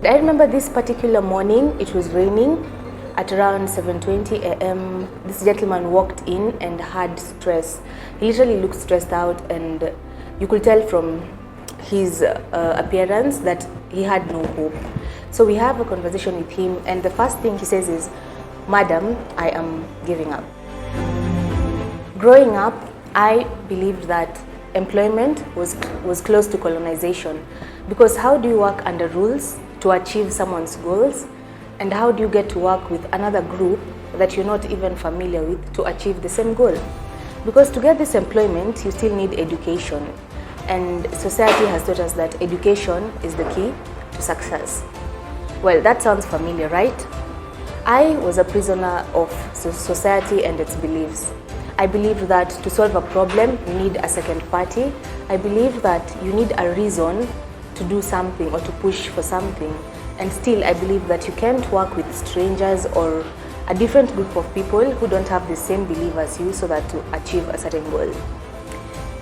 I remember this particular morning, it was raining. At around 7:20 a.m., this gentleman walked in and had stress. He literally looked stressed out, and you could tell from his appearance that he had no hope. So we have a conversation with him, and the first thing he says is, "Madam, I am giving up." Growing up, I believed that employment was close to colonization, because how do you work under rules to achieve someone's goals? And how do you get to work with another group that you're not even familiar with to achieve the same goal? Because to get this employment, you still need education. And society has taught us that education is the key to success. Well, that sounds familiar, right? I was a prisoner of society and its beliefs. I believed that to solve a problem, you need a second party. I believed that you need a reason to do something or to push for something. And still, I believe that you can't work with strangers or a different group of people who don't have the same belief as you so that to achieve a certain goal.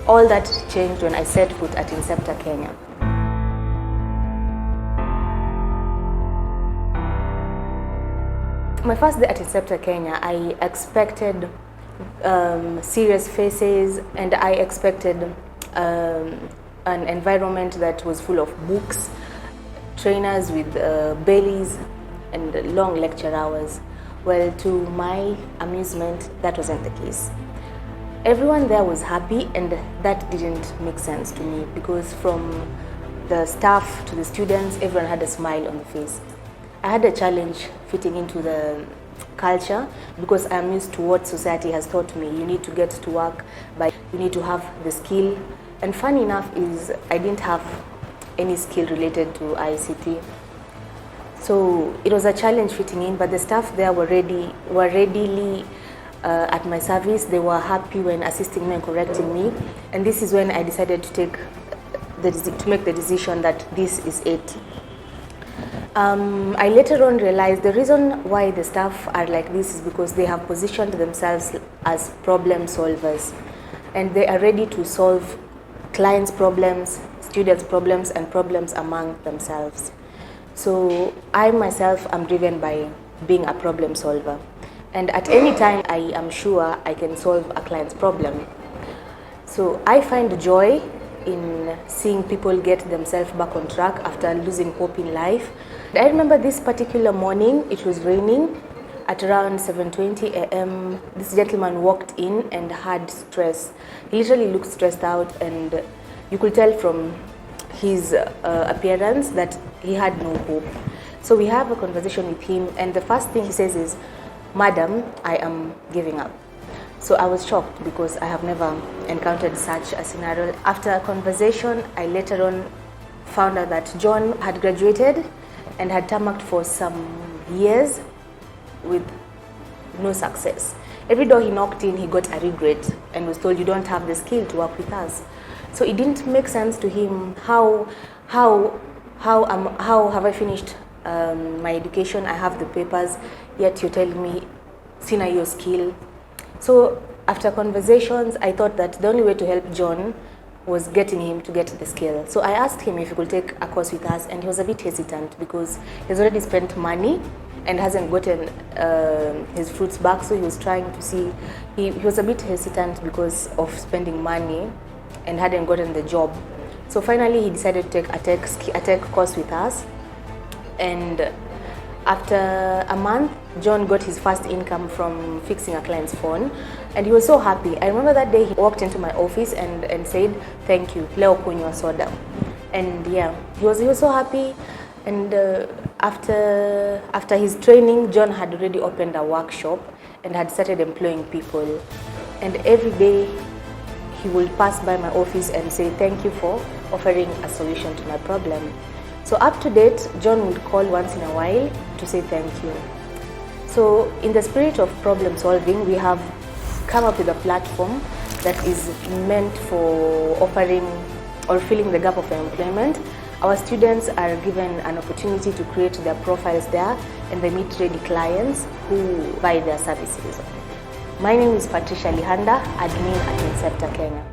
All that changed when I set foot at Inceptor Kenya. My first day at Inceptor Kenya, I expected serious faces, and I expected an environment that was full of books, trainers with bellies, and long lecture hours. Well, to my amusement, that wasn't the case. Everyone there was happy, and that didn't make sense to me, because from the staff to the students, everyone had a smile on the face. I had a challenge fitting into the culture, because I am used to what society has taught me. You need to get to work, but you need to have the skill. And funny enough is I didn't have any skill related to ICT. So it was a challenge fitting in, but the staff there were readily at my service. They were happy when assisting me and correcting me. And this is when I decided to make the decision that this is it. I later on realized the reason why the staff are like this is because they have positioned themselves as problem solvers, and they are ready to solve clients' problems, students' problems, and problems among themselves. So I myself am driven by being a problem solver, and at any time I am sure I can solve a client's problem. So I find joy in seeing people get themselves back on track after losing hope in life. I remember this particular morning, it was raining. At around 7:20 a.m., this gentleman walked in and had stress. He literally looked stressed out, and you could tell from his appearance that he had no hope. So we have a conversation with him, and the first thing he says is, "Madam, I am giving up." So I was shocked, because I have never encountered such a scenario. After a conversation, I later on found out that John had graduated and had tarmacked for some years with no success. Every door he knocked in, he got a regret and was told, "You don't have the skill to work with us." So it didn't make sense to him. How have I finished my education? I have the papers, yet you're telling me, "Sina your skill." So after conversations, I thought that the only way to help John was getting him to get the skill. So I asked him if he could take a course with us, and he was a bit hesitant because he's already spent money and hasn't gotten his fruits back. So he was trying to see, he was a bit hesitant because of spending money and hadn't gotten the job. So finally he decided to take a tech course with us, and after a month, John got his first income from fixing a client's phone, and he was so happy. I remember that day he walked into my office and said, "Thank you, leo kunywa soda." And yeah, he was so happy. And after his training, John had already opened a workshop and had started employing people. And every day he would pass by my office and say, "Thank you for offering a solution to my problem." So up to date, John would call once in a while to say thank you. So in the spirit of problem solving, we have come up with a platform that is meant for offering or filling the gap of employment. Our students are given an opportunity to create their profiles there, and they meet ready clients who buy their services. My name is Patricia Lihanda, admin at Inceptor Kenya.